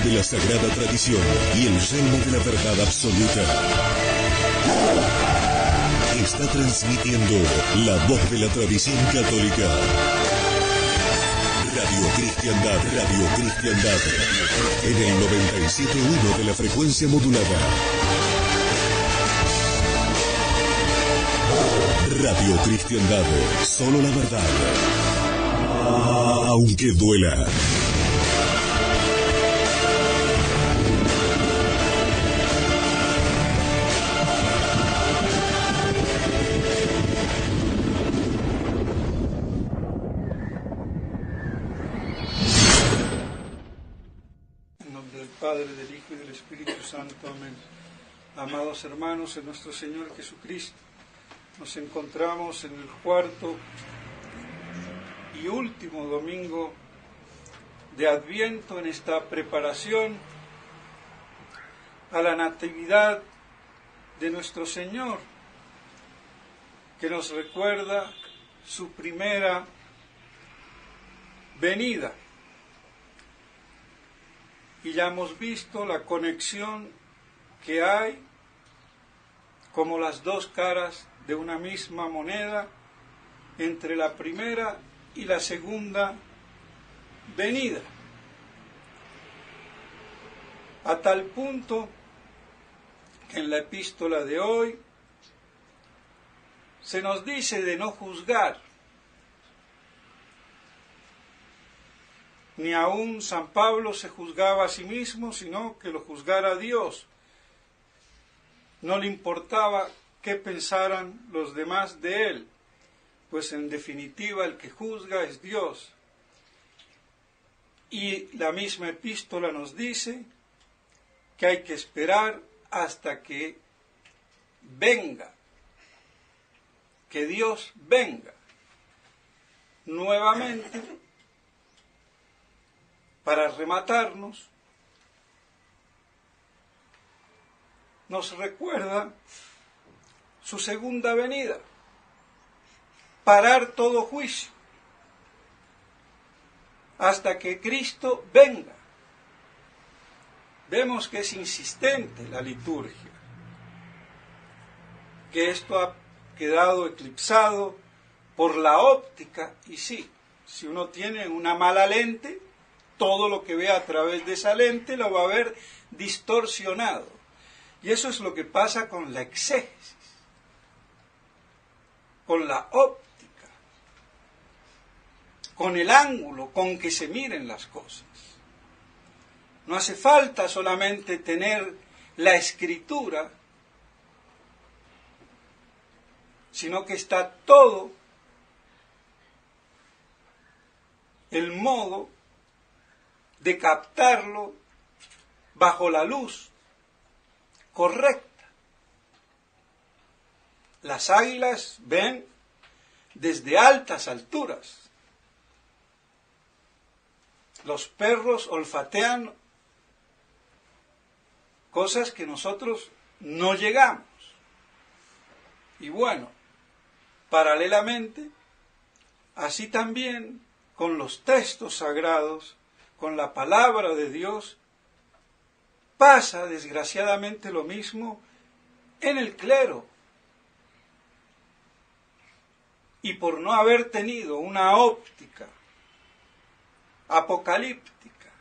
de la sagrada tradición y el yelmo de la verdad absoluta. Está transmitiendo la voz de la tradición católica. Radio Cristiandad, en el 97.1 de la frecuencia modulada. Radio Cristiandad, solo la verdad, aunque duela. Padre, del Hijo y del Espíritu Santo. Amén. Amados hermanos, en nuestro Señor Jesucristo, nos encontramos en el cuarto y último domingo de Adviento, en esta preparación a la Natividad de nuestro Señor, que nos recuerda su primera venida. Y ya hemos visto la conexión que hay como las dos caras de una misma moneda entre la primera y la segunda venida. A tal punto que en la epístola de hoy se nos dice de no juzgar. Ni aún San Pablo se juzgaba a sí mismo, sino que lo juzgara Dios. No le importaba qué pensaran los demás de él, pues en definitiva el que juzga es Dios. Y la misma epístola nos dice que hay que esperar hasta que venga, que Dios venga nuevamente para rematarnos. Nos recuerda su segunda venida, parar todo juicio hasta que Cristo venga. Vemos que es insistente la liturgia, que esto ha quedado eclipsado por la óptica, y sí, si uno tiene una mala lente, todo lo que vea a través de esa lente lo va a ver distorsionado. Y eso es lo que pasa con la exégesis, con la óptica, con el ángulo con que se miren las cosas. No hace falta solamente tener la escritura, sino que está todo el modo de captarlo bajo la luz correcta. Las águilas ven desde altas alturas. Los perros olfatean cosas que nosotros no llegamos. Y bueno, paralelamente, así también con los textos sagrados, con la palabra de Dios, pasa desgraciadamente lo mismo en el clero. Y por no haber tenido una óptica apocalíptica,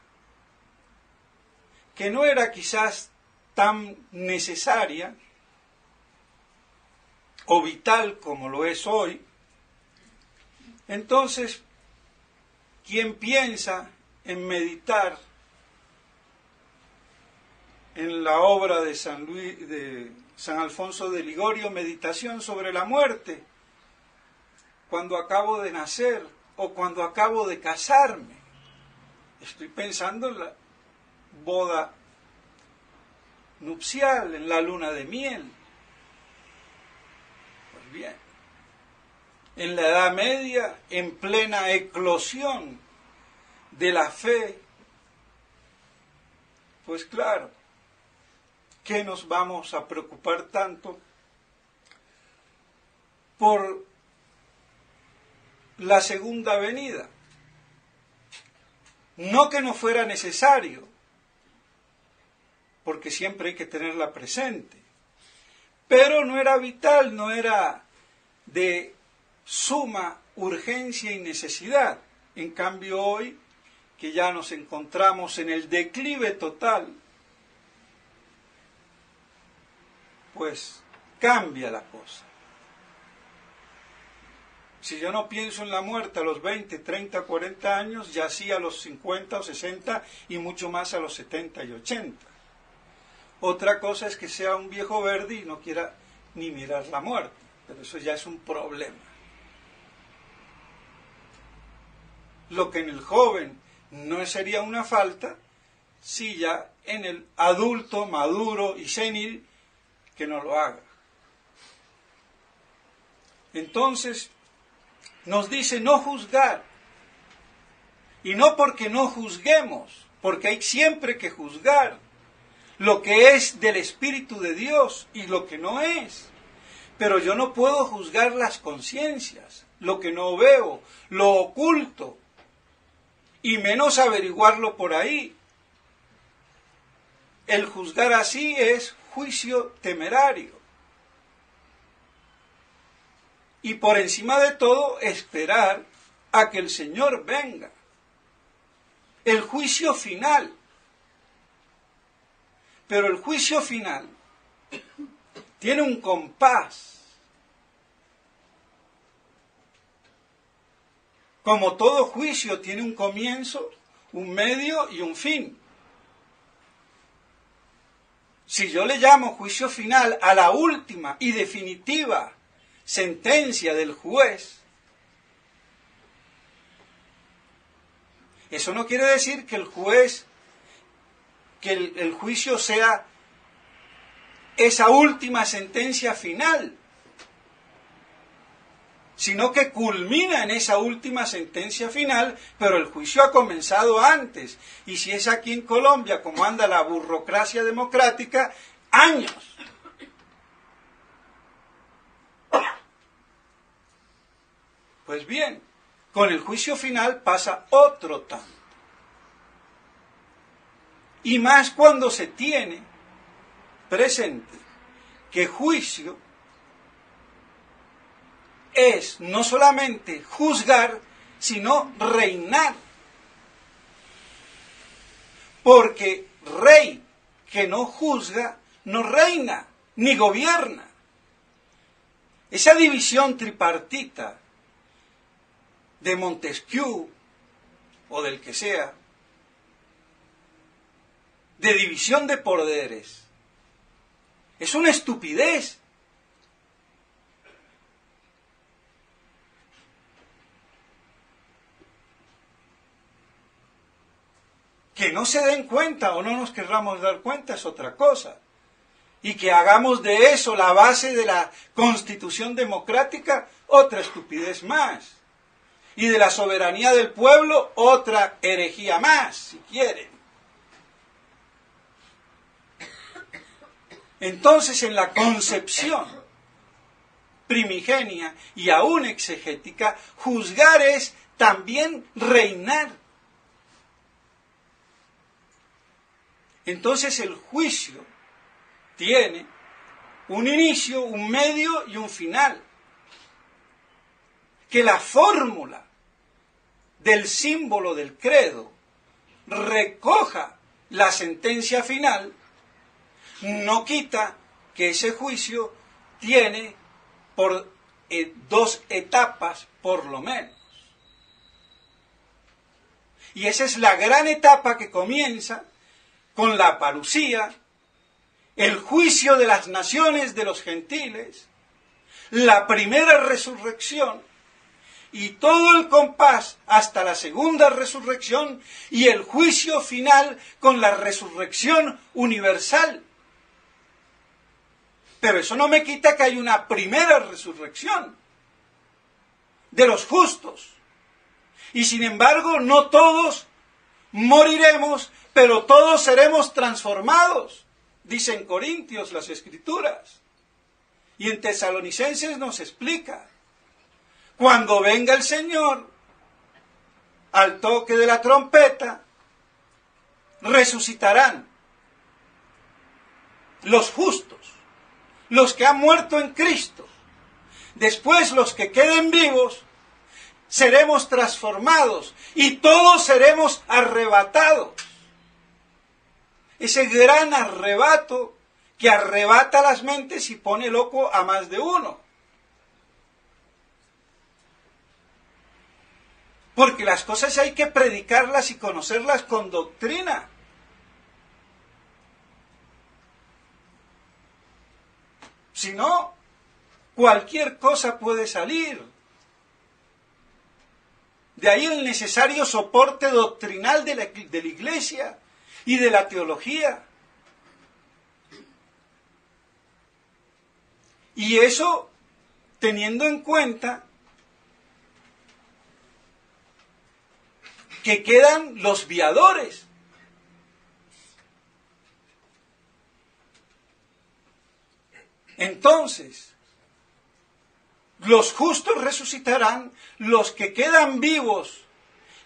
que no era quizás tan necesaria o vital como lo es hoy, entonces, quien piensa en meditar en la obra de San Alfonso de Ligorio, Meditación sobre la muerte, cuando acabo de nacer o cuando acabo de casarme, estoy pensando en la boda nupcial, en la luna de miel. Pues bien, en la Edad Media, en plena eclosión de la fe, pues claro, ¿qué nos vamos a preocupar tanto por la segunda venida? No que no fuera necesario, porque siempre hay que tenerla presente. Pero no era vital, no era de suma urgencia y necesidad. En cambio hoy, que ya nos encontramos en el declive total, pues cambia la cosa. Si yo no pienso en la muerte a los 20, 30, 40 años, ya sí a los 50 o 60 y mucho más a los 70 y 80. Otra cosa es que sea un viejo verde y no quiera ni mirar la muerte, pero eso ya es un problema. Lo que en el joven no sería una falta, sí ya en el adulto, maduro y senil, que no lo haga. Entonces, nos dice no juzgar, y no porque no juzguemos, porque hay siempre que juzgar lo que es del Espíritu de Dios y lo que no es. Pero yo no puedo juzgar las conciencias, lo que no veo, lo oculto, y menos averiguarlo por ahí. El juzgar así es juicio temerario. Y por encima de todo, esperar a que el Señor venga. El juicio final. Pero el juicio final tiene un compás. Como todo juicio tiene un comienzo, un medio y un fin. Si yo le llamo juicio final a la última y definitiva sentencia del juez, eso no quiere decir que el juez, que el juicio sea esa última sentencia final, sino que culmina en esa última sentencia final, pero el juicio ha comenzado antes. Y si es aquí en Colombia, como anda la burocracia democrática, años. Pues bien, con el juicio final pasa otro tanto. Y más cuando se tiene presente que juicio es no solamente juzgar, sino reinar. Porque rey que no juzga, no reina, ni gobierna. Esa división tripartita de Montesquieu, o del que sea, de división de poderes, es una estupidez. Que no se den cuenta o no nos querramos dar cuenta es otra cosa. Y que hagamos de eso la base de la Constitución democrática, otra estupidez más. Y de la soberanía del pueblo, otra herejía más, si quieren. Entonces, en la concepción primigenia y aún exegética, juzgar es también reinar. Entonces el juicio tiene un inicio, un medio y un final. Que la fórmula del símbolo del credo recoja la sentencia final, no quita que ese juicio tiene por dos etapas por lo menos. Y esa es la gran etapa que comienza con la parusía, el juicio de las naciones de los gentiles, la primera resurrección y todo el compás hasta la segunda resurrección y el juicio final con la resurrección universal. Pero eso no me quita que hay una primera resurrección de los justos. Y sin embargo, no todos moriremos, pero todos seremos transformados, dicen Corintios las Escrituras. Y en Tesalonicenses nos explica, cuando venga el Señor, al toque de la trompeta, resucitarán los justos, los que han muerto en Cristo. Después los que queden vivos seremos transformados y todos seremos arrebatados. Ese gran arrebato que arrebata las mentes y pone loco a más de uno. Porque las cosas hay que predicarlas y conocerlas con doctrina. Si no, cualquier cosa puede salir. De ahí el necesario soporte doctrinal de la Iglesia y de la teología. Y eso teniendo en cuenta que quedan los viadores. Entonces, los justos resucitarán, los que quedan vivos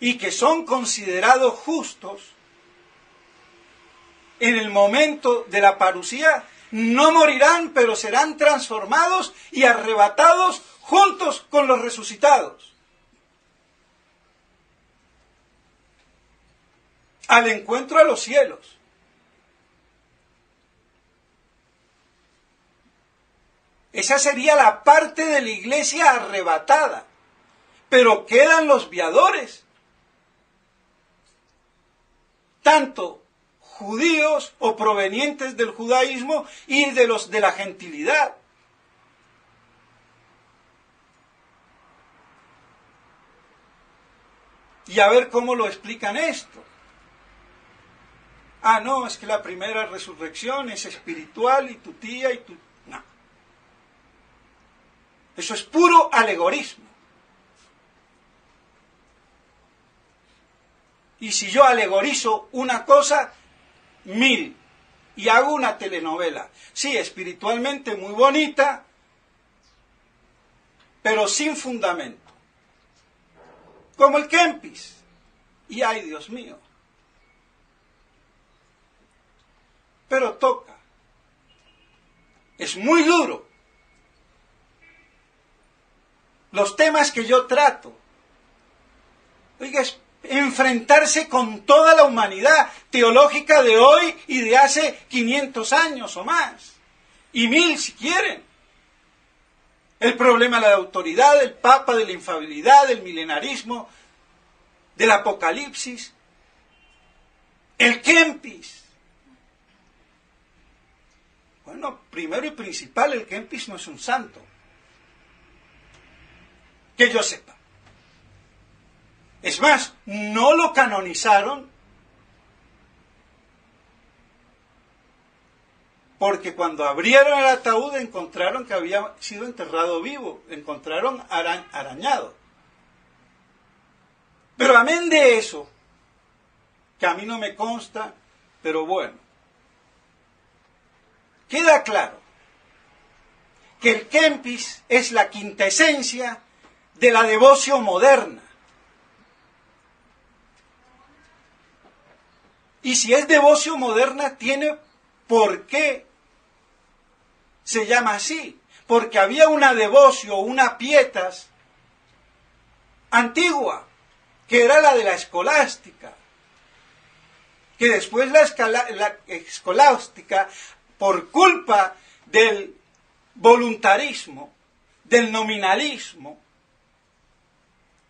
y que son considerados justos, en el momento de la parusía, no morirán, pero serán transformados y arrebatados juntos con los resucitados al encuentro a los cielos. Esa sería la parte de la iglesia arrebatada. Pero quedan los viadores, tanto judíos o provenientes del judaísmo y de los de la gentilidad. Y a ver cómo lo explican esto. Ah, no, es que la primera resurrección es espiritual y tu tía y tu... No. Eso es puro alegorismo. Y si yo alegorizo una cosa, 1000, y hago una telenovela. Sí, espiritualmente muy bonita, pero sin fundamento. Como el Kempis. Y ay, Dios mío. Pero toca. Es muy duro. Los temas que yo trato. Oiga, es enfrentarse con toda la humanidad teológica de hoy y de hace 500 años o más. Y 1000 si quieren. El problema de la autoridad, del Papa, de la infalibilidad, del milenarismo, del Apocalipsis. El Kempis. Bueno, primero y principal, el Kempis no es un santo. Que yo sepa. Es más, no lo canonizaron porque cuando abrieron el ataúd encontraron que había sido enterrado vivo, encontraron arañado. Pero amén de eso, que a mí no me consta, pero bueno, queda claro que el Kempis es la quintesencia de la devoción moderna. Y si es devoción moderna, tiene por qué se llama así. Porque había una devoción, una pietas antigua, que era la de la escolástica. Que después la escolástica, por culpa del voluntarismo, del nominalismo,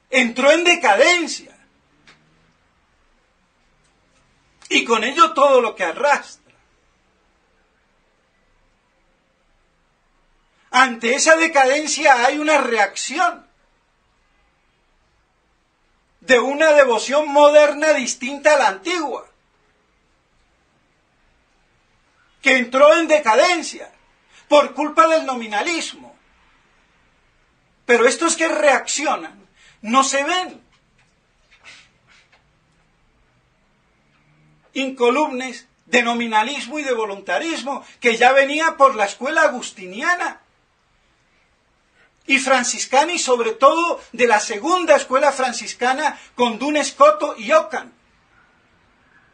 entró en decadencia. Y con ello todo lo que arrastra. Ante esa decadencia hay una reacción de una devoción moderna distinta a la antigua, que entró en decadencia por culpa del nominalismo. Pero estos que reaccionan no se ven. Incolumnes de nominalismo y de voluntarismo, que ya venía por la escuela agustiniana y franciscana, y sobre todo de la segunda escuela franciscana con Duns Scoto y Ockham.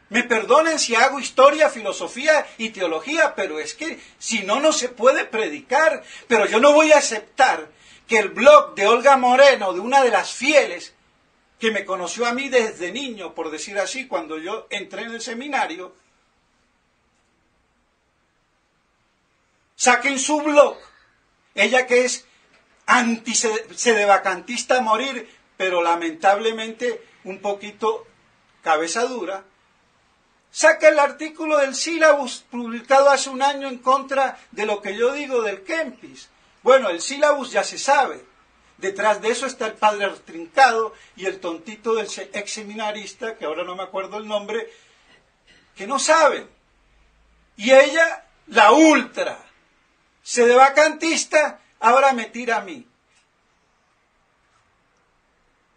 Me perdonen si hago historia, filosofía y teología, pero es que si no, no se puede predicar. Pero yo no voy a aceptar que el blog de Olga Moreno, de una de las fieles, que me conoció a mí desde niño, por decir así, cuando yo entré en el seminario, saquen su blog, ella que es anti-sedevacantista a morir, pero lamentablemente un poquito cabeza dura, saca el artículo del sílabus publicado hace un año en contra de lo que yo digo del Kempis. Bueno, el sílabus ya se sabe. Detrás de eso está el padre Trincado y el tontito del ex seminarista, que ahora no me acuerdo el nombre, que no saben. Y ella, la ultra sedevacantista, ahora me tira a mí.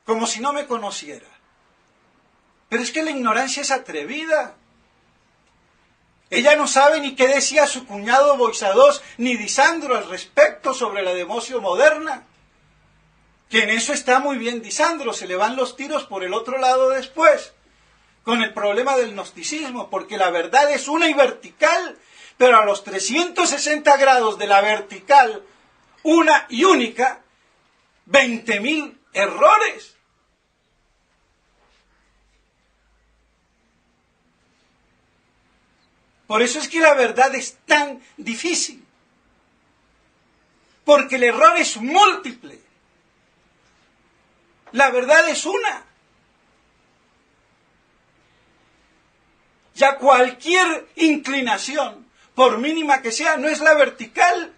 Como si no me conociera. Pero es que la ignorancia es atrevida. Ella no sabe ni qué decía su cuñado Boixadós ni Disandro al respecto sobre la devoción moderna. Que en eso está muy bien Disandro, se le van los tiros por el otro lado después, con el problema del gnosticismo, porque la verdad es una y vertical, pero a los 360 grados de la vertical, una y única, 20.000 errores. Por eso es que la verdad es tan difícil, porque el error es múltiple. La verdad es una. Ya cualquier inclinación, por mínima que sea, no es la vertical.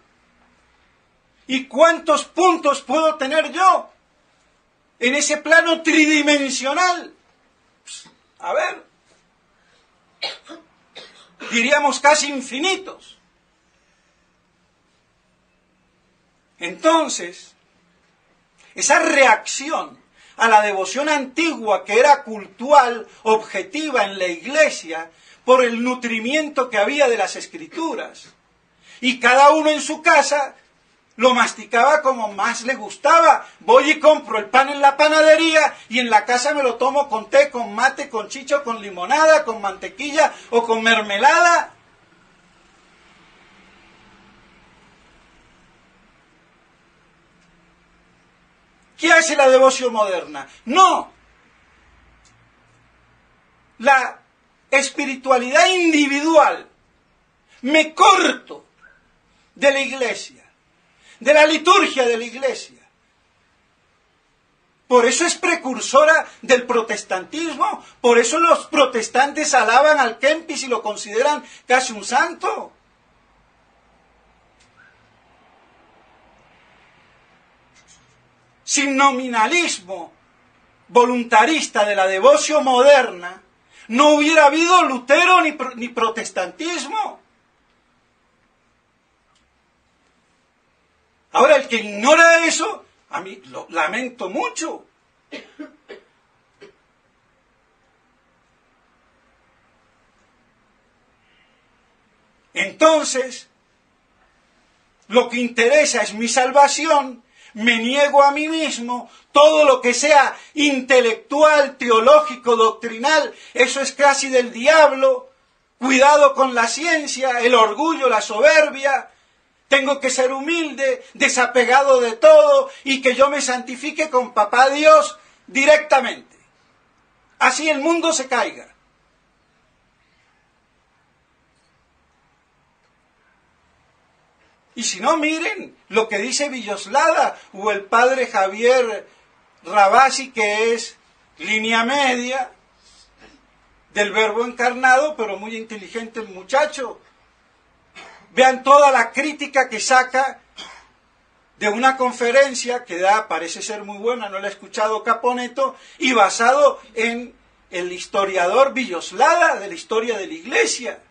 ¿Y cuántos puntos puedo tener yo en ese plano tridimensional? A ver, diríamos casi infinitos. Entonces, esa reacción a la devoción antigua que era cultural, objetiva en la iglesia, por el nutrimiento que había de las escrituras. Y cada uno en su casa lo masticaba como más le gustaba. Voy y compro el pan en la panadería y en la casa me lo tomo con té, con mate, con chicho, con limonada, con mantequilla o con mermelada. ¿Qué hace la devoción moderna? No. La espiritualidad individual. Me corto de la iglesia, de la liturgia de la iglesia. Por eso es precursora del protestantismo. Por eso los protestantes alaban al Kempis y lo consideran casi un santo. Sin nominalismo voluntarista de la devoción moderna, no hubiera habido Lutero ni protestantismo. Ahora, el que ignora eso, a mí lo lamento mucho. Entonces, lo que interesa es mi salvación. Me niego a mí mismo, todo lo que sea intelectual, teológico, doctrinal, eso es casi del diablo. Cuidado con la ciencia, el orgullo, la soberbia. Tengo que ser humilde, desapegado de todo y que yo me santifique con Papá Dios directamente. Así el mundo se caiga. Y si no, miren lo que dice Villoslada o el padre Javier Rabasi, que es línea media del Verbo encarnado, pero muy inteligente el muchacho. Vean toda la crítica que saca de una conferencia que da, parece ser muy buena, no la he escuchado Caponeto, y basado en el historiador Villoslada de la historia de la Iglesia.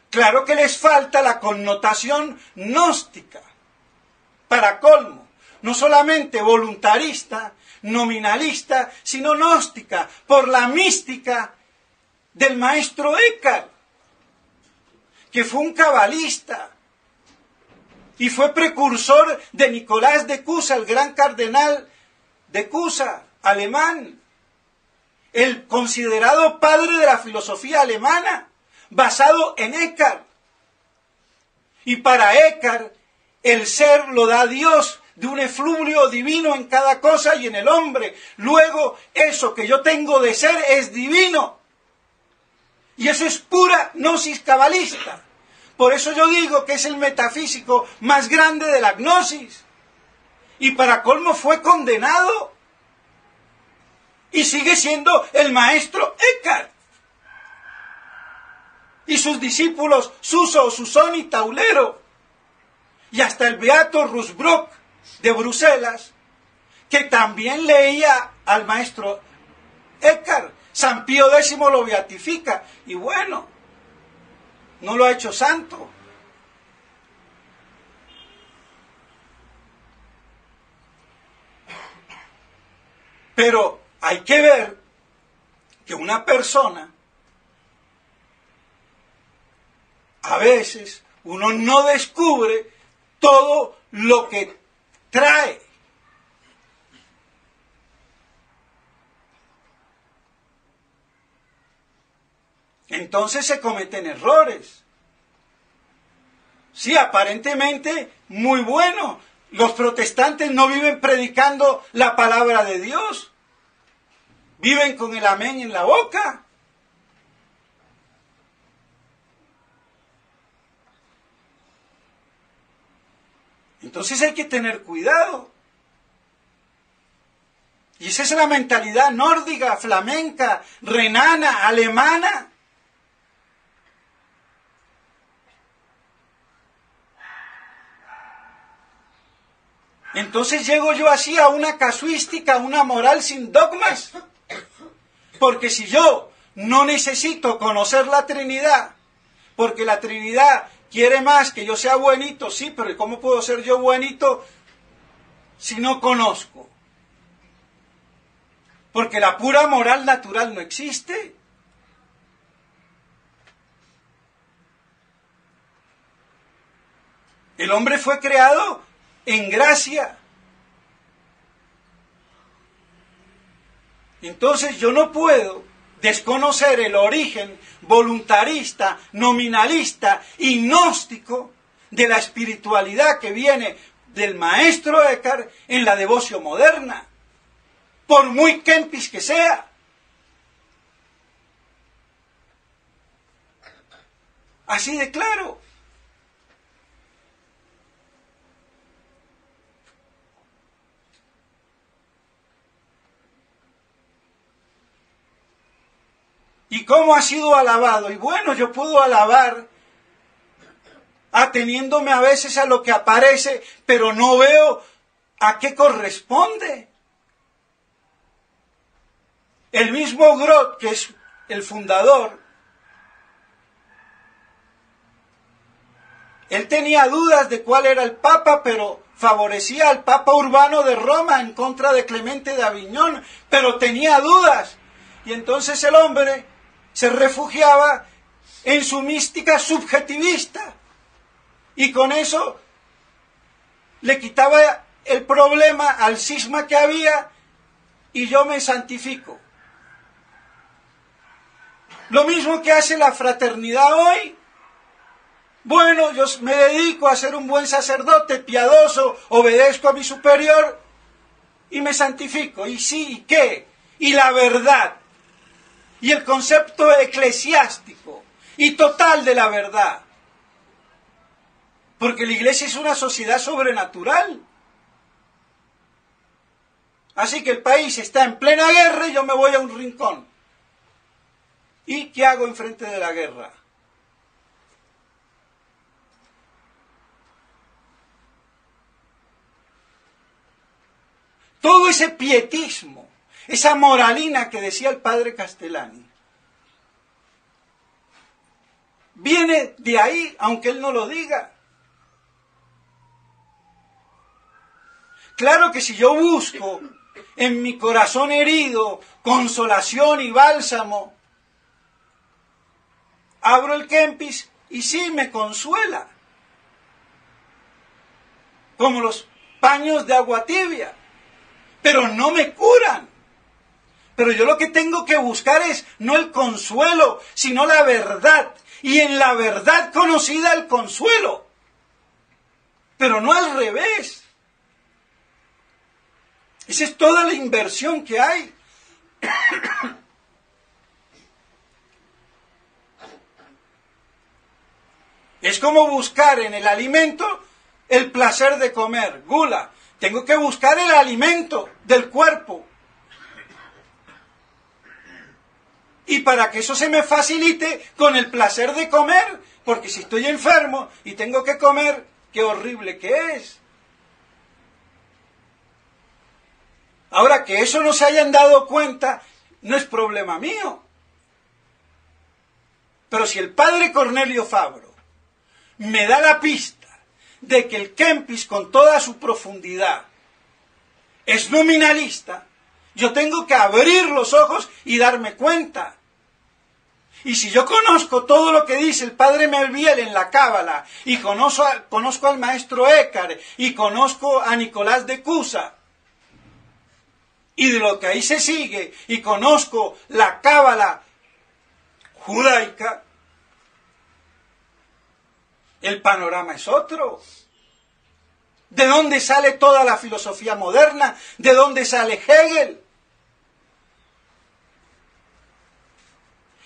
Claro que les falta la connotación gnóstica, para colmo, no solamente voluntarista, nominalista, sino gnóstica, por la mística del maestro Eckhart, que fue un cabalista y fue precursor de Nicolás de Cusa, el gran cardenal de Cusa, alemán, el considerado padre de la filosofía alemana, basado en Eckhart. Y para Eckhart, el ser lo da Dios, de un efluvio divino en cada cosa y en el hombre. Luego, eso que yo tengo de ser es divino. Y eso es pura gnosis cabalista. Por eso yo digo que es el metafísico más grande de la gnosis. Y para colmo fue condenado. Y sigue siendo el maestro Eckhart. Y sus discípulos Suso, Susón y Taulero. Y hasta el beato Rusbrook de Bruselas, que también leía al maestro Eckhart. San Pío X lo beatifica. Y bueno, no lo ha hecho santo. Pero hay que ver que una persona, a veces, uno no descubre todo lo que trae. Entonces se cometen errores. Sí, aparentemente muy bueno. Los protestantes no viven predicando la palabra de Dios. Viven con el amén en la boca. Entonces hay que tener cuidado. Y esa es la mentalidad nórdica, flamenca, renana, alemana. Entonces llego yo así a una casuística, a una moral sin dogmas. Porque si yo no necesito conocer la Trinidad, porque la Trinidad quiere más que yo sea buenito, sí, pero ¿cómo puedo ser yo buenito si no conozco? Porque la pura moral natural no existe. El hombre fue creado en gracia. Entonces yo no puedo desconocer el origen voluntarista, nominalista y gnóstico de la espiritualidad que viene del maestro Eckhart en la devoción moderna, por muy kempis que sea. Así de claro. ¿Y cómo ha sido alabado? Y bueno, yo puedo alabar ateniéndome a veces a lo que aparece, pero no veo a qué corresponde. El mismo Groth, que es el fundador, él tenía dudas de cuál era el Papa, pero favorecía al Papa Urbano de Roma en contra de Clemente de Aviñón, pero tenía dudas. Y entonces el hombre se refugiaba en su mística subjetivista y con eso le quitaba el problema al cisma que había y yo me santifico. Lo mismo que hace la fraternidad hoy. Bueno, yo me dedico a ser un buen sacerdote, piadoso, obedezco a mi superior y me santifico. ¿Y sí? ¿Y qué? Y la verdad. Y el concepto eclesiástico y total de la verdad. Porque la iglesia es una sociedad sobrenatural. Así que el país está en plena guerra y yo me voy a un rincón. ¿Y qué hago enfrente de la guerra? Todo ese pietismo, esa moralina que decía el padre Castellani, viene de ahí, aunque él no lo diga. Claro que si yo busco en mi corazón herido consolación y bálsamo, abro el Kempis y sí me consuela, como los paños de agua tibia. pero no me curan. Pero yo lo que tengo que buscar es no el consuelo, sino la verdad. Y en la verdad conocida el consuelo. Pero no al revés. Esa es toda la inversión que hay. Es como buscar en el alimento el placer de comer, gula. Tengo que buscar el alimento del cuerpo. Y para que eso se me facilite con el placer de comer, porque si estoy enfermo y tengo que comer, qué horrible que es. Ahora, que eso no se hayan dado cuenta, no es problema mío. Pero si el padre Cornelio Fabro me da la pista de que el Kempis, con toda su profundidad, es nominalista, yo tengo que abrir los ojos y darme cuenta. Y si yo conozco todo lo que dice el padre Melviel en la Cábala, y conozco al maestro Eckhart, y conozco a Nicolás de Cusa, y de lo que ahí se sigue, y conozco la Cábala judaica, el panorama es otro. ¿De dónde sale toda la filosofía moderna? ¿De dónde sale Hegel?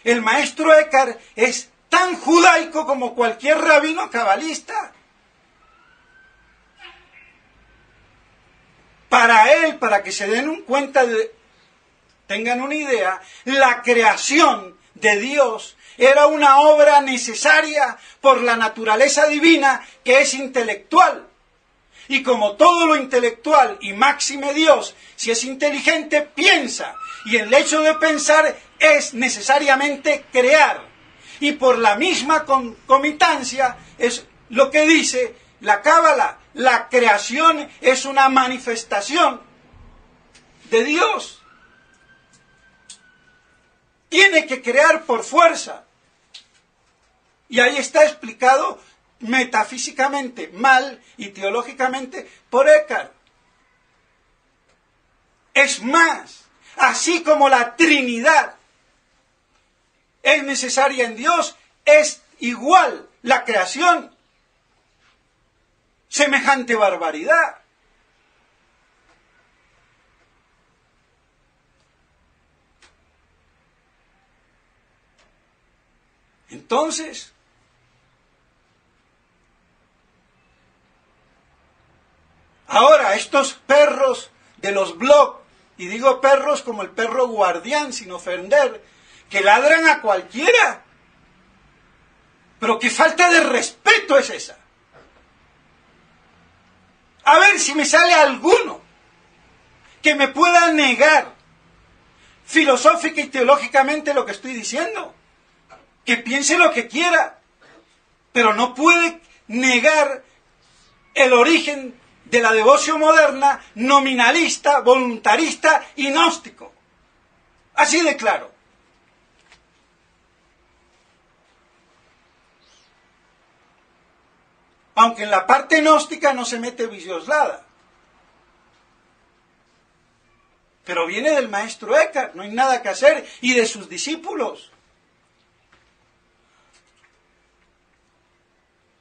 El maestro Eckhart es tan judaico como cualquier rabino cabalista. Para él, para que se den cuenta, tengan una idea, la creación de Dios era una obra necesaria por la naturaleza divina, que es intelectual. Y como todo lo intelectual, y máxime Dios, si es inteligente, piensa. Y el hecho de pensar es necesariamente crear. Y por la misma concomitancia es lo que dice la Cábala. La creación es una manifestación de Dios. Tiene que crear por fuerza. Y ahí está explicado metafísicamente mal y teológicamente por Eckhart. Es más, así como la Trinidad es necesaria en Dios, es igual la creación. Semejante barbaridad. Entonces, ahora estos perros de los blogs, y digo perros como el perro guardián, sin ofender, que ladran a cualquiera. Pero qué falta de respeto es esa. A ver si me sale alguno que me pueda negar filosófica y teológicamente lo que estoy diciendo. Que piense lo que quiera, pero no puede negar el origen de la devoción moderna, nominalista, voluntarista y gnóstico. Así de claro. Aunque en la parte gnóstica no se mete Villoslada. Pero viene del maestro Eckhart, no hay nada que hacer, y de sus discípulos.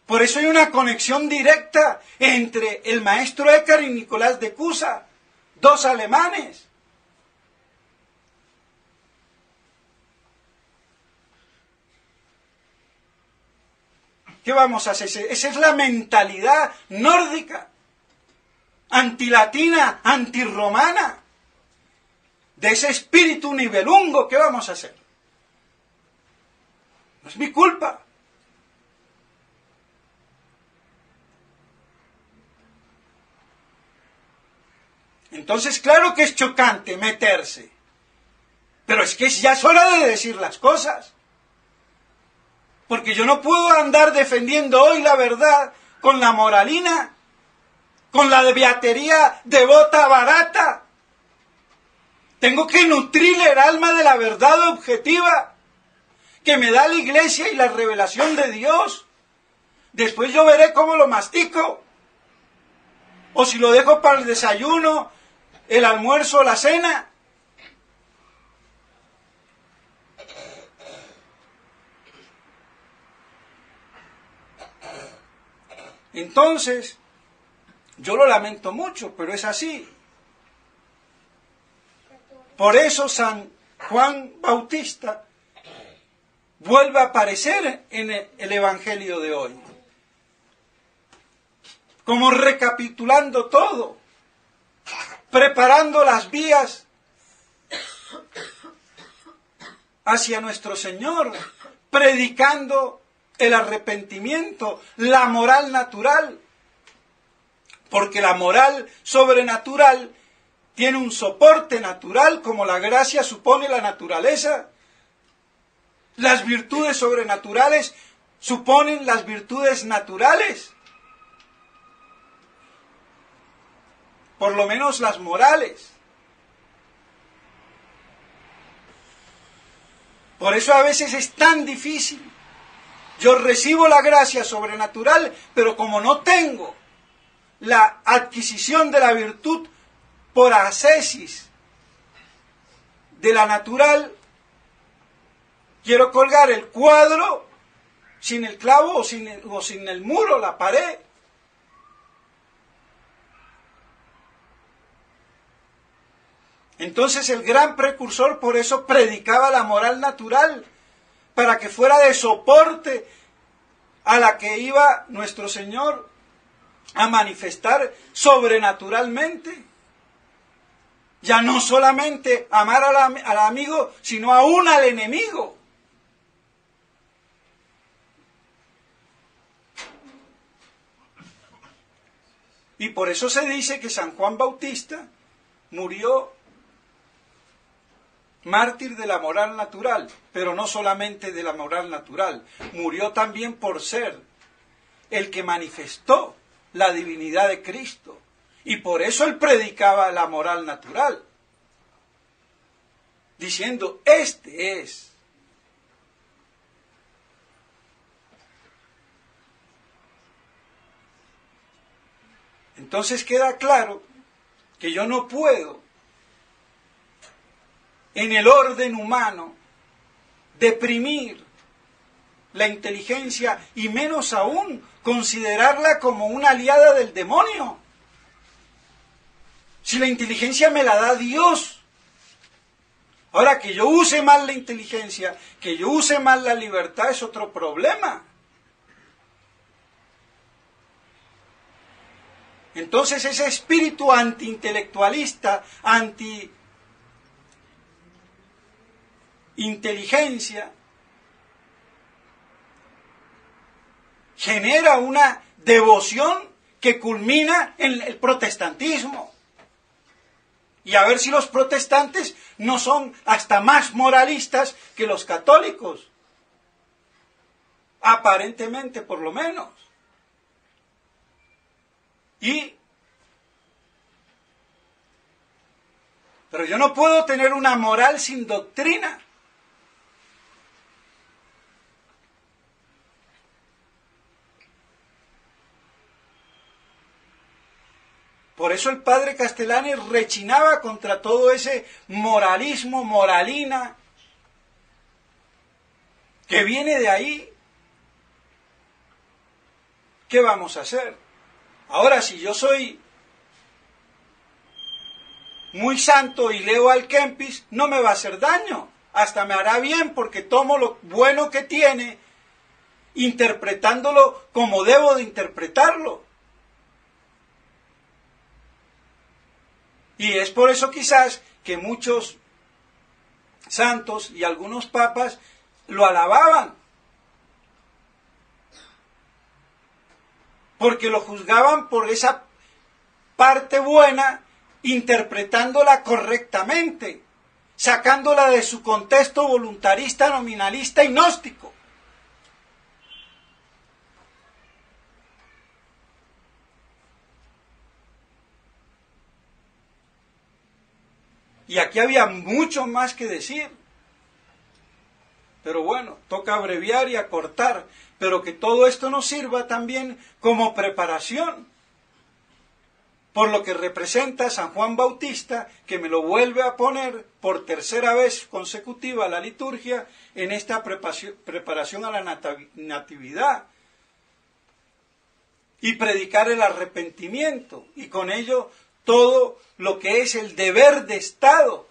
Por eso hay una conexión directa entre el maestro Eckhart y Nicolás de Cusa, dos alemanes. ¿Qué vamos a hacer? Esa es la mentalidad nórdica, antilatina, antirromana, de ese espíritu nivelungo. ¿Qué vamos a hacer? No es mi culpa. Entonces, claro que es chocante meterse, pero es que ya es hora de decir las cosas. Porque yo no puedo andar defendiendo hoy la verdad con la moralina, con la beatería devota barata. Tengo que nutrir el alma de la verdad objetiva que me da la Iglesia y la revelación de Dios. Después yo veré cómo lo mastico. O si lo dejo para el desayuno, el almuerzo o la cena. Entonces, yo lo lamento mucho, pero es así. Por eso San Juan Bautista vuelve a aparecer en el Evangelio de hoy, como recapitulando todo, preparando las vías hacia nuestro Señor, predicando el arrepentimiento, la moral natural, porque la moral sobrenatural tiene un soporte natural, como la gracia supone la naturaleza. Las virtudes sobrenaturales suponen las virtudes naturales, por lo menos las morales. Por eso a veces es tan difícil. Yo recibo la gracia sobrenatural, pero como no tengo la adquisición de la virtud por ascesis de la natural, quiero colgar el cuadro sin el clavo o sin el muro, la pared. Entonces el gran precursor por eso predicaba la moral natural, para que fuera de soporte a la que iba nuestro Señor a manifestar sobrenaturalmente. Ya no solamente amar al amigo, sino aún al enemigo. Y por eso se dice que San Juan Bautista murió mártir de la moral natural, pero no solamente de la moral natural, murió también por ser el que manifestó la divinidad de Cristo, y por eso él predicaba la moral natural, diciendo, este es. Entonces queda claro que yo no puedo, en el orden humano, deprimir la inteligencia y menos aún considerarla como una aliada del demonio. Si la inteligencia me la da Dios. Ahora, que yo use mal la inteligencia, que yo use mal la libertad es otro problema. Entonces ese espíritu antiintelectualista, anti-inteligencia, genera una devoción que culmina en el protestantismo. Y a ver si los protestantes no son hasta más moralistas que los católicos. Aparentemente, por lo menos. Pero yo no puedo tener una moral sin doctrina. Por eso el padre Castellani rechinaba contra todo ese moralismo, moralina, que viene de ahí. ¿Qué vamos a hacer? Ahora, si yo soy muy santo y leo al Kempis, no me va a hacer daño, hasta me hará bien, porque tomo lo bueno que tiene, interpretándolo como debo de interpretarlo. Y es por eso quizás que muchos santos y algunos papas lo alababan, porque lo juzgaban por esa parte buena, interpretándola correctamente, sacándola de su contexto voluntarista, nominalista y gnóstico. Y aquí había mucho más que decir. Pero bueno, toca abreviar y acortar, pero que todo esto nos sirva también como preparación por lo que representa San Juan Bautista, que me lo vuelve a poner por tercera vez consecutiva a la liturgia en esta preparación a la natividad, y predicar el arrepentimiento, y con ello todo lo que es el deber de Estado.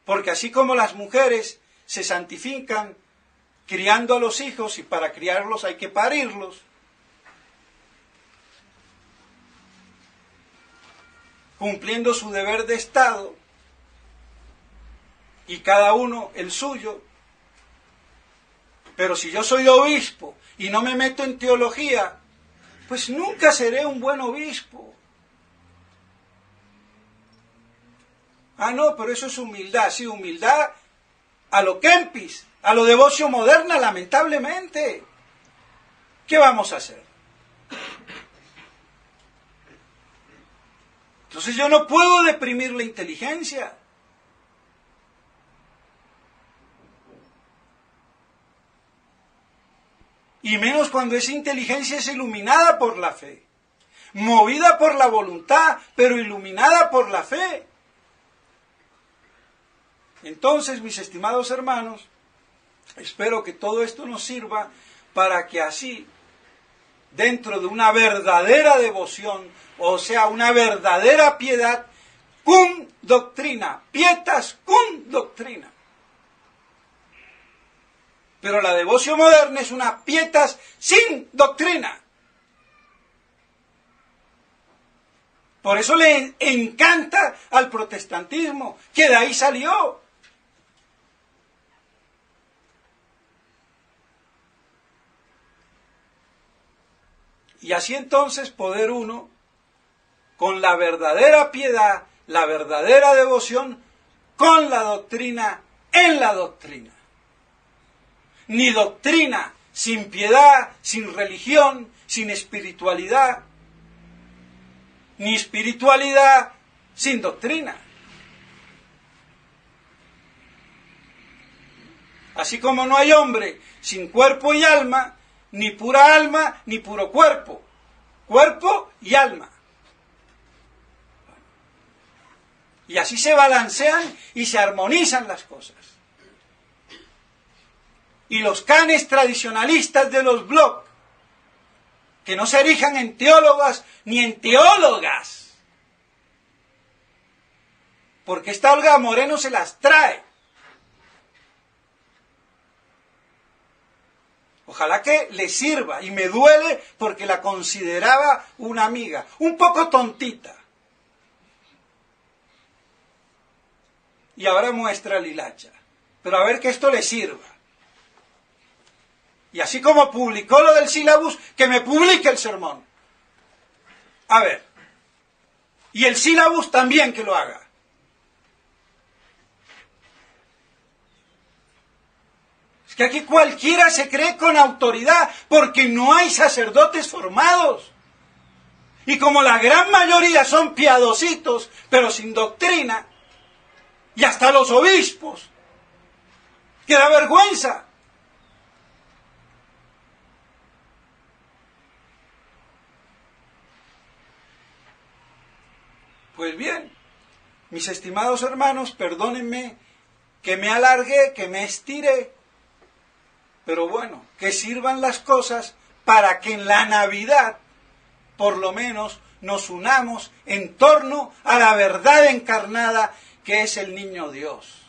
Porque así como las mujeres se santifican criando a los hijos, y para criarlos hay que parirlos, cumpliendo su deber de Estado, y cada uno el suyo. Pero si yo soy obispo y no me meto en teología, pues nunca seré un buen obispo. Ah, no, pero eso es humildad. Sí, humildad a lo Kempis, a lo devocio moderna, lamentablemente. ¿Qué vamos a hacer? Entonces yo no puedo deprimir la inteligencia. Y menos cuando esa inteligencia es iluminada por la fe, movida por la voluntad, pero iluminada por la fe. Entonces, mis estimados hermanos, espero que todo esto nos sirva para que así, dentro de una verdadera devoción, o sea, una verdadera piedad, cum doctrina, pietas cum doctrina. Pero la devoción moderna es una pietas sin doctrina. Por eso le encanta al protestantismo, que de ahí salió. Y así entonces poder uno, con la verdadera piedad, la verdadera devoción, con la doctrina, en la doctrina. Ni doctrina sin piedad, sin religión, sin espiritualidad, ni espiritualidad sin doctrina. Así como no hay hombre sin cuerpo y alma, ni pura alma, ni puro cuerpo. Cuerpo y alma. Y así se balancean y se armonizan las cosas. Y los canes tradicionalistas de los blogs, que no se erijan en teólogas ni en teólogas, porque esta Olga Moreno se las trae. Ojalá que le sirva, y me duele porque la consideraba una amiga, un poco tontita. Y ahora muestra la hilacha. Pero a ver que esto le sirva. Y así como publicó lo del sílabus, que me publique el sermón. A ver. Y el sílabus también que lo haga. Es que aquí cualquiera se cree con autoridad, porque no hay sacerdotes formados. Y como la gran mayoría son piadositos, pero sin doctrina, y hasta los obispos, que da vergüenza. Pues bien, mis estimados hermanos, perdónenme que me alargué, que me estiré, pero bueno, que sirvan las cosas para que en la Navidad, por lo menos, nos unamos en torno a la verdad encarnada que es el niño Dios.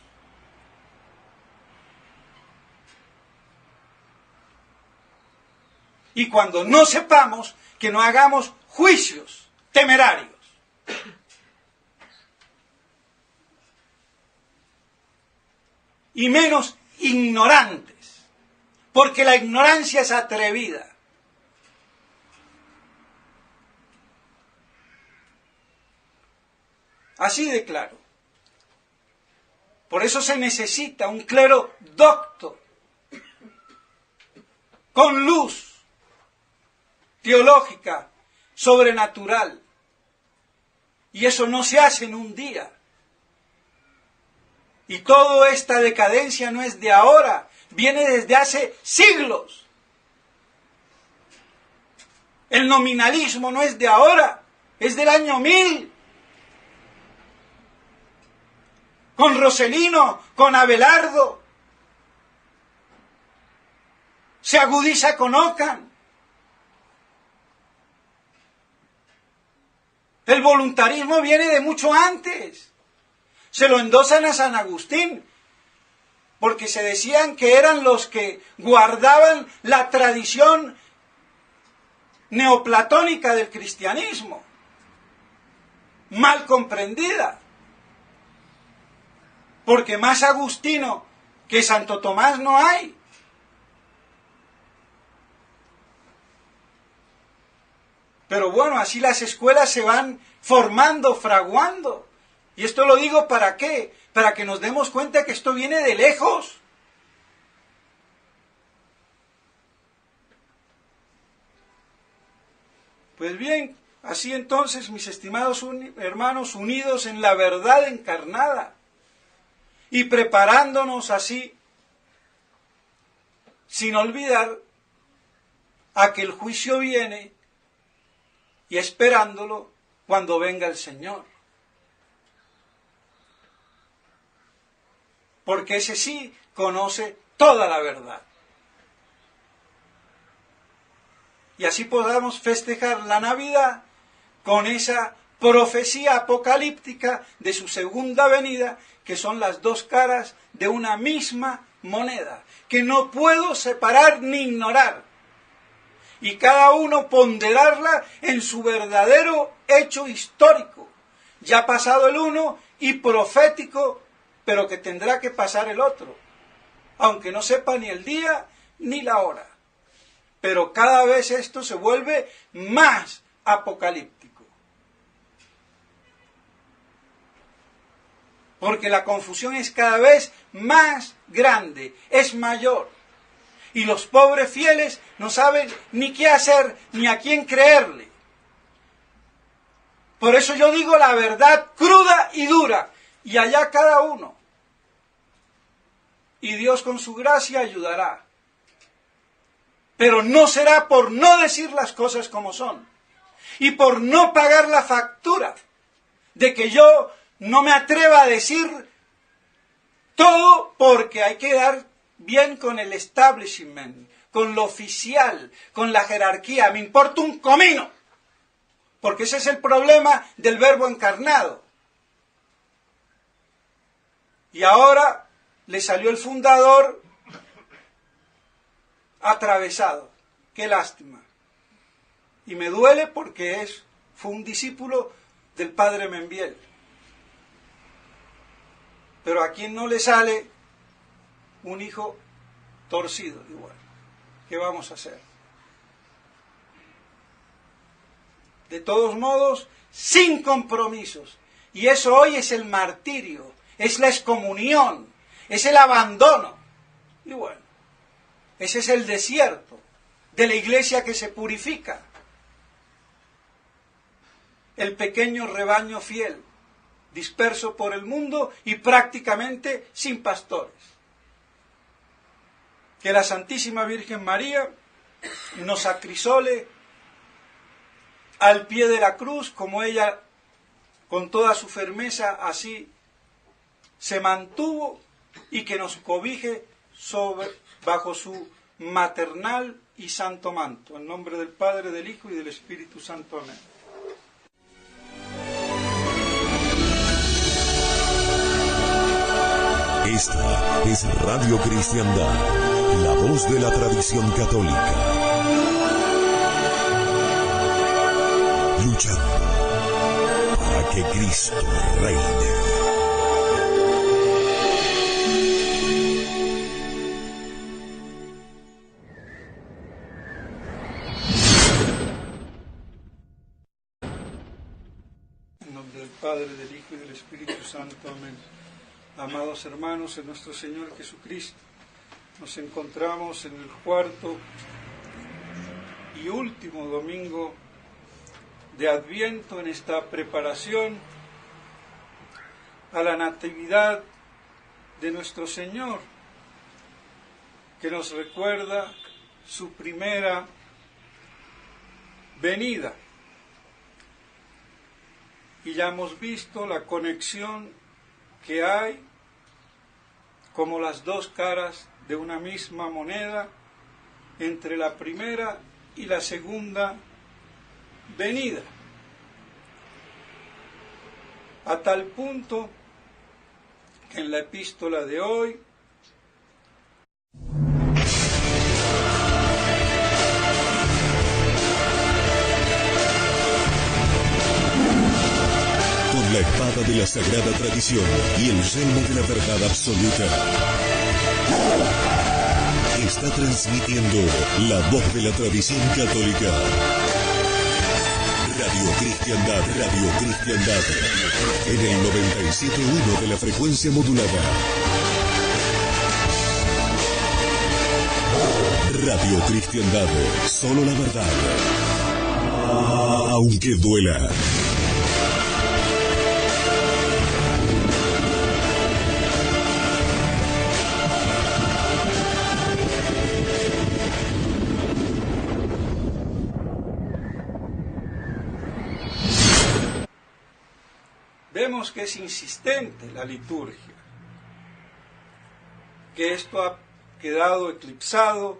Y cuando no sepamos, que no hagamos juicios temerarios. Y menos ignorantes, porque la ignorancia es atrevida. Así de claro. Por eso se necesita un clero docto, con luz teológica, sobrenatural. Y eso no se hace en un día. Y toda esta decadencia no es de ahora, viene desde hace siglos. El nominalismo no es de ahora, es del año 1000. Con Roselino, con Abelardo. Se agudiza con Ockham. El voluntarismo viene de mucho antes. Se lo endosan a San Agustín, porque se decían que eran los que guardaban la tradición neoplatónica del cristianismo, mal comprendida. Porque más agustino que Santo Tomás no hay. Pero bueno, así las escuelas se van formando, fraguando. Y esto lo digo ¿para qué? Para que nos demos cuenta que esto viene de lejos. Pues bien, así entonces, mis estimados hermanos, unidos en la verdad encarnada y preparándonos así, sin olvidar a que el juicio viene y esperándolo cuando venga el Señor. Porque ese sí conoce toda la verdad. Y así podamos festejar la Navidad con esa profecía apocalíptica de su segunda venida, que son las dos caras de una misma moneda, que no puedo separar ni ignorar, y cada uno ponderarla en su verdadero hecho histórico, ya pasado el uno y profético, pero que tendrá que pasar el otro, aunque no sepa ni el día ni la hora. Pero cada vez esto se vuelve más apocalíptico. Porque la confusión es cada vez más grande, es mayor. Y los pobres fieles no saben ni qué hacer, ni a quién creerle. Por eso yo digo la verdad cruda y dura, y allá cada uno. Y Dios con su gracia ayudará. Pero no será por no decir las cosas como son y por no pagar la factura de que yo no me atreva a decir todo, porque hay que dar bien con el establishment, con lo oficial, con la jerarquía. Me importa un comino, porque ese es el problema del Verbo encarnado. Y ahora le salió el fundador atravesado. Qué lástima. Y me duele porque fue un discípulo del padre Membiel. Pero a quien no le sale un hijo torcido igual. ¿Qué vamos a hacer? De todos modos, sin compromisos. Y eso hoy es el martirio, es la excomunión, es el abandono. Y bueno, ese es el desierto de la iglesia que se purifica. El pequeño rebaño fiel, disperso por el mundo y prácticamente sin pastores. Que la Santísima Virgen María nos acrisole al pie de la cruz, como ella con toda su firmeza así se mantuvo, y que nos cobije bajo su maternal y santo manto. En nombre del Padre, del Hijo y del Espíritu Santo. Amén. Esta es Radio Cristiandad, la voz de la tradición católica. Luchando para que Cristo reine. Padre, del Hijo y del Espíritu Santo. Amén. Amados hermanos, en nuestro Señor Jesucristo, nos encontramos en el cuarto y último domingo de Adviento, en esta preparación a la Natividad de nuestro Señor, que nos recuerda su primera venida. Y ya hemos visto la conexión que hay como las dos caras de una misma moneda entre la primera y la segunda venida. A tal punto que en la epístola de hoy con la espada de la sagrada tradición y el yelmo de la verdad absoluta, está transmitiendo la voz de la tradición católica. Radio Cristiandad, en el 97.1 de la frecuencia modulada. Radio Cristiandad, solo la verdad, aunque duela. Vemos que es insistente la liturgia, que esto ha quedado eclipsado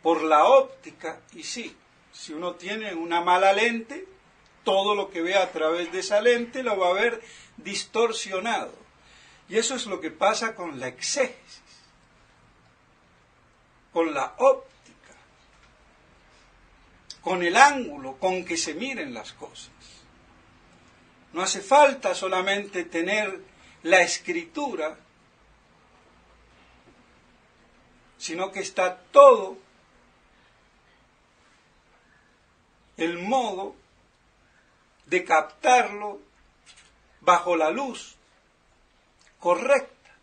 por la óptica, y sí, si uno tiene una mala lente, todo lo que vea a través de esa lente lo va a ver distorsionado. Y eso es lo que pasa con la exégesis, con la óptica, con el ángulo con que se miren las cosas. No hace falta solamente tener la escritura, sino que está todo el modo de captarlo bajo la luz correcta.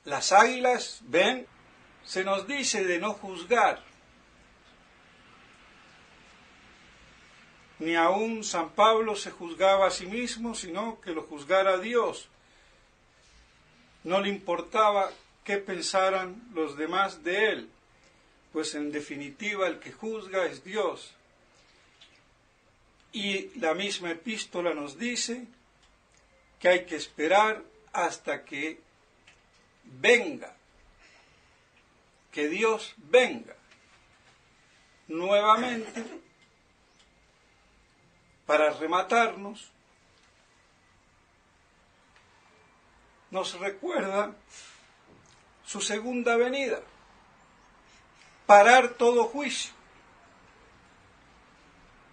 Las águilas, ven, se nos dice de no juzgar. Ni aún San Pablo se juzgaba a sí mismo, sino que lo juzgara Dios. No le importaba qué pensaran los demás de él, pues en definitiva el que juzga es Dios. Y la misma epístola nos dice que hay que esperar hasta que venga, que Dios venga nuevamente para rematarnos. Nos recuerda su segunda venida, parar todo juicio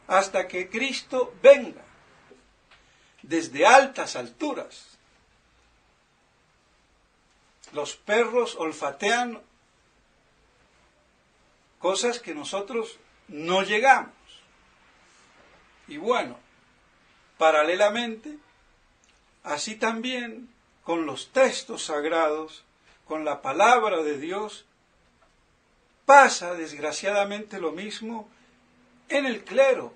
hasta que Cristo venga desde altas alturas. Los perros olfatean cosas que nosotros no llegamos. Y bueno, paralelamente, así también con los textos sagrados, con la palabra de Dios, pasa desgraciadamente lo mismo en el clero.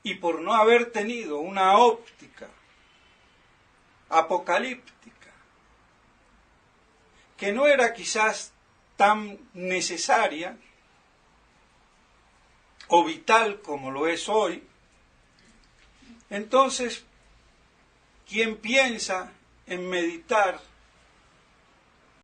Y por no haber tenido una óptica apocalíptica, que no era quizás tan necesaria o vital como lo es hoy, entonces quien piensa en meditar